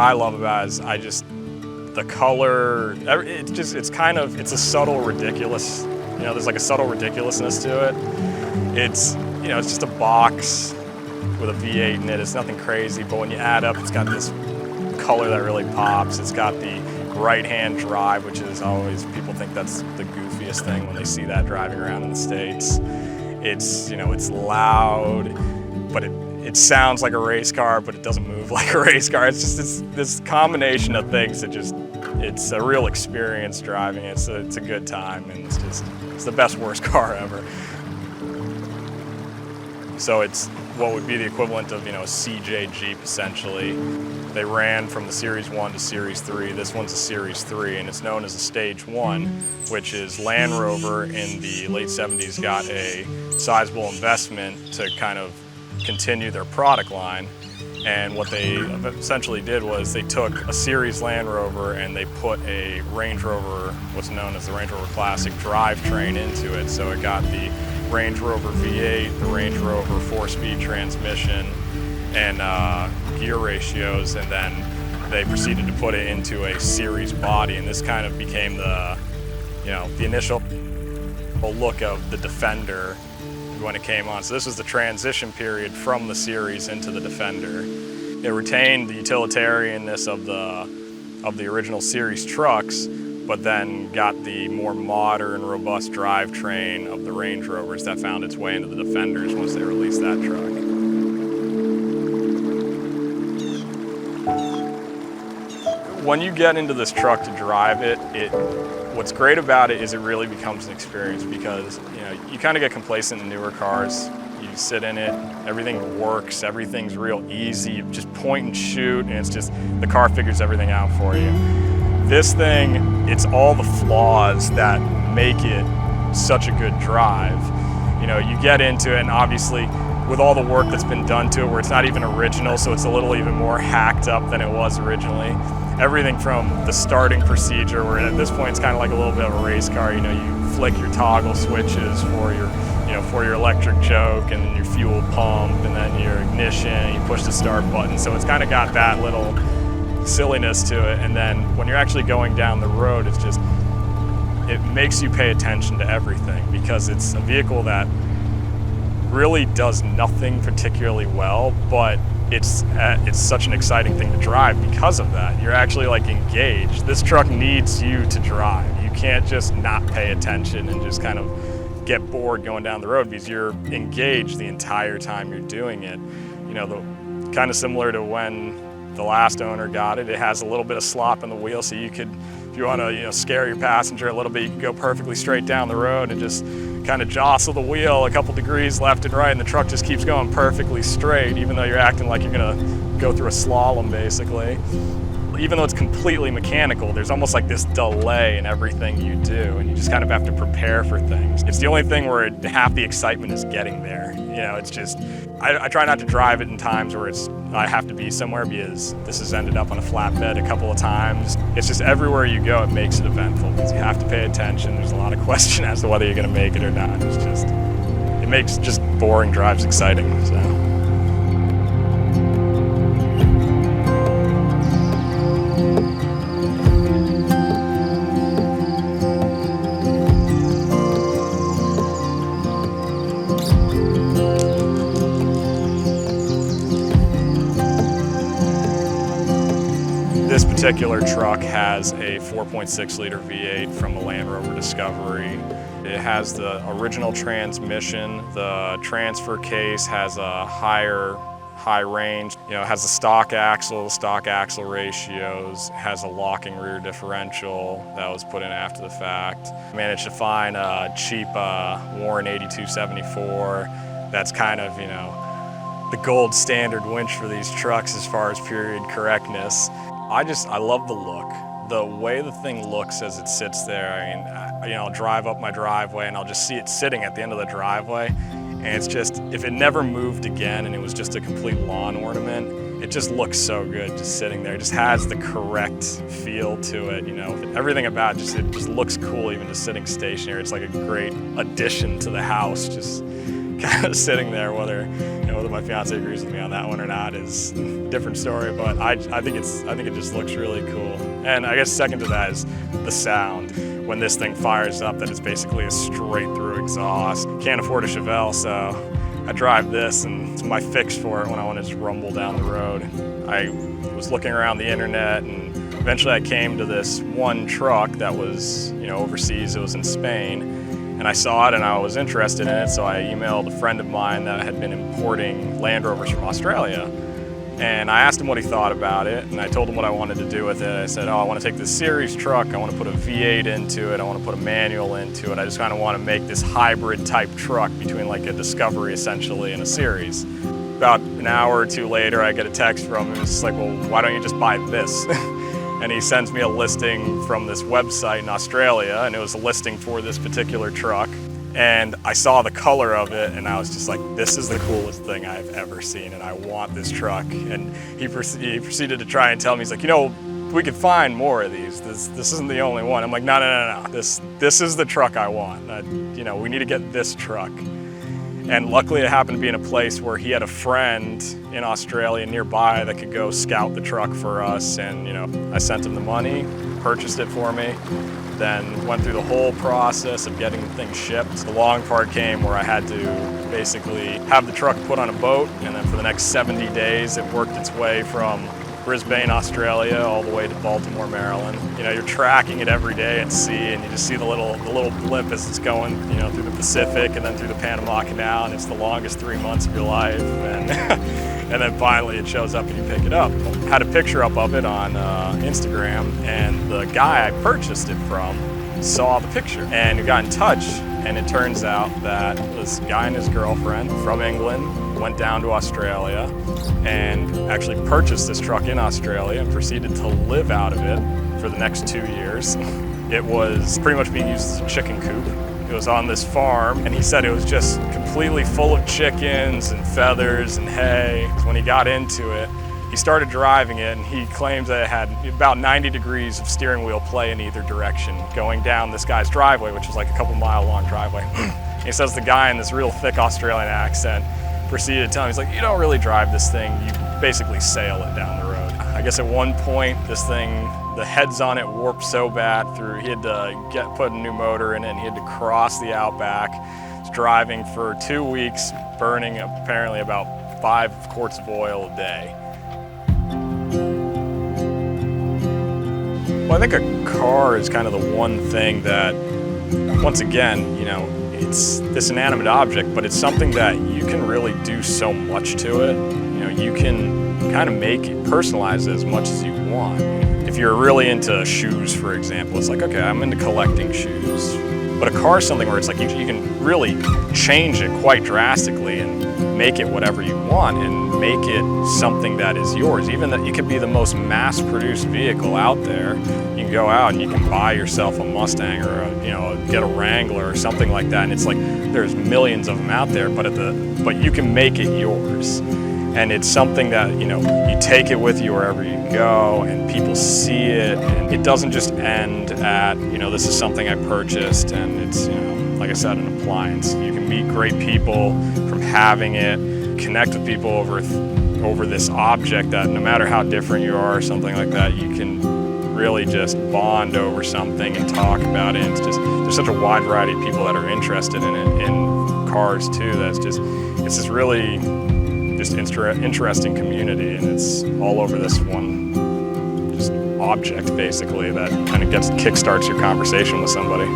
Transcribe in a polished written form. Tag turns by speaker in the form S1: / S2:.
S1: I love about it is the color, it's a subtle ridiculous, there's like a subtle ridiculousness to it. It's just a box with a V8 in it. It's nothing crazy, but when you add up, it's got this color that really pops. It's got the right-hand drive, which is always, people think that's the goofiest thing when they see that driving around in the States. It's loud, but it sounds like a race car, but it doesn't move like a race car. It's just this combination of things that it's a real experience driving. It's a good time, and it's the best worst car ever. So it's what would be the equivalent of, a CJ Jeep, essentially. They ran from the Series 1 to Series 3. This one's a Series 3, and it's known as a Stage 1, which is Land Rover in the late 70s got a sizable investment to kind of continue their product line. And what they essentially did was they took a Series Land Rover and they put a Range Rover, what's known as the Range Rover Classic drivetrain into it. So it got the Range Rover V8, the Range Rover 4-speed transmission, and gear ratios, and then they proceeded to put it into a series body, and this kind of became the initial look of the Defender when it came on. So this was the transition period from the series into the Defender. It retained the utilitarianness of the original series trucks, but then got the more modern, robust drivetrain of the Range Rovers that found its way into the Defenders once they released that truck. When you get into this truck to drive it, what's great about it is it really becomes an experience, because you kind of get complacent in newer cars. You sit in it, everything works, everything's real easy. You just point and shoot, and it's just the car figures everything out for you. This thing, it's all the flaws that make it such a good drive. You get into it, and obviously with all the work that's been done to it, where it's not even original, so it's a little even more hacked up than it was originally. Everything from the starting procedure, where at this point it's kind of like a little bit of a race car. You flick your toggle switches for your electric choke and your fuel pump, and then your ignition, you push the start button. So it's kind of got that little silliness to it. And then when you're actually going down the road, it makes you pay attention to everything, because it's a vehicle that really does nothing particularly well, but it's such an exciting thing to drive because of that. You're actually engaged. This truck needs you to drive. You can't just not pay attention and just kind of get bored going down the road, because you're engaged the entire time you're doing it. Kind of similar to when the last owner got it. It has a little bit of slop in the wheel, so you could, if you want to scare your passenger a little bit, you can go perfectly straight down the road and just kind of jostle the wheel a couple degrees left and right, and the truck just keeps going perfectly straight, even though you're acting like you're gonna go through a slalom, basically. Even though it's completely mechanical, there's almost like this delay in everything you do, and you just kind of have to prepare for things. It's the only thing where half the excitement is getting there. It's just, I try not to drive it in times where I have to be somewhere, because this has ended up on a flatbed a couple of times. It's just everywhere you go, it makes it eventful, because you have to pay attention. There's a lot of question as to whether you're gonna make it or not. It makes just boring drives exciting, so. This particular truck has a 4.6 liter V8 from a Land Rover Discovery. It has the original transmission. The transfer case has a high range. It has a stock axle ratios, has a locking rear differential that was put in after the fact. I managed to find a cheap Warren 8274 that's kind of, the gold standard winch for these trucks as far as period correctness. I love the look. The way the thing looks as it sits there. I'll drive up my driveway and I'll just see it sitting at the end of the driveway. And it's just, if it never moved again and it was just a complete lawn ornament, it just looks so good just sitting there. It just has the correct feel to it, Everything about it just looks cool even just sitting stationary. It's like a great addition to the house, just kind of sitting there. Whether whether my fiance agrees with me on that one or not is a different story. But I think it just looks really cool. And I guess second to that is the sound. When this thing fires up, that is basically a straight through exhaust. Can't afford a Chevelle, so I drive this, and it's my fix for it when I want to just rumble down the road. I was looking around the internet, and eventually I came to this one truck that was, overseas. It was in Spain, and I saw it and I was interested in it, so I emailed a friend of mine that had been importing Land Rovers from Australia. And I asked him what he thought about it, and I told him what I wanted to do with it. I said, I want to take this series truck, I want to put a V8 into it, I want to put a manual into it. I just kind of want to make this hybrid type truck between like a Discovery essentially and a series. About an hour or two later, I get a text from him. It's just like, well, why don't you just buy this? And he sends me a listing from this website in Australia, and it was a listing for this particular truck. And I saw the color of it, and I was just like, this is the coolest thing I've ever seen, and I want this truck. And he proceeded to try and tell me, he's like, we could find more of these. This isn't the only one. I'm like, no. This is the truck I want. We need to get this truck. And luckily it happened to be in a place where he had a friend in Australia nearby that could go scout the truck for us. And I sent him the money, purchased it for me, then went through the whole process of getting the thing shipped. The long part came where I had to basically have the truck put on a boat, and then for the next 70 days it worked its way from Brisbane, Australia, all the way to Baltimore, Maryland. You're tracking it every day at sea, and you just see the little blip as it's going, through the Pacific and then through the Panama Canal, and it's the longest 3 months of your life. And and then finally it shows up and you pick it up. Had a picture up of it on Instagram, and the guy I purchased it from saw the picture and he got in touch, and it turns out that this guy and his girlfriend from England went down to Australia and actually purchased this truck in Australia and proceeded to live out of it for the next 2 years. It was pretty much being used as a chicken coop. It was on this farm, and he said it was just completely full of chickens and feathers and hay. When he got into it, he started driving it, and he claims that it had about 90 degrees of steering wheel play in either direction going down this guy's driveway, which was like a couple mile long driveway. He says the guy in this real thick Australian accent proceeded to tell him, he's like, you don't really drive this thing, you basically sail it down the road. I guess at one point this thing, the heads on it warped so bad he had to put a new motor in it, and he had to cross the outback. He was driving for 2 weeks, burning apparently about 5 quarts of oil a day. Well, I think a car is kind of the one thing that, once again, it's this inanimate object, but it's something that you can really do so much to it. You can kind of make it, personalize it as much as you want. If you're really into shoes, for example, it's like, okay, I'm into collecting shoes. But a car is something where it's like you can really change it quite drastically and make it whatever you want and make it something that is yours. Even that it could be the most mass-produced vehicle out there. You can go out and you can buy yourself a Mustang or get a Wrangler or something like that, and it's like there's millions of them out there, but you can make it yours. And it's something that, you take it with you wherever you go, and people see it, and it doesn't just end at, this is something I purchased, and it's, like I said, an appliance. You can meet great people from having it, connect with people over this object that no matter how different you are or something like that, you can really just bond over something and talk about it. And it's just, there's such a wide variety of people that are interested in it, in cars too, it's this really just interesting community, and it's all over this one just object basically that kind of kickstarts your conversation with somebody.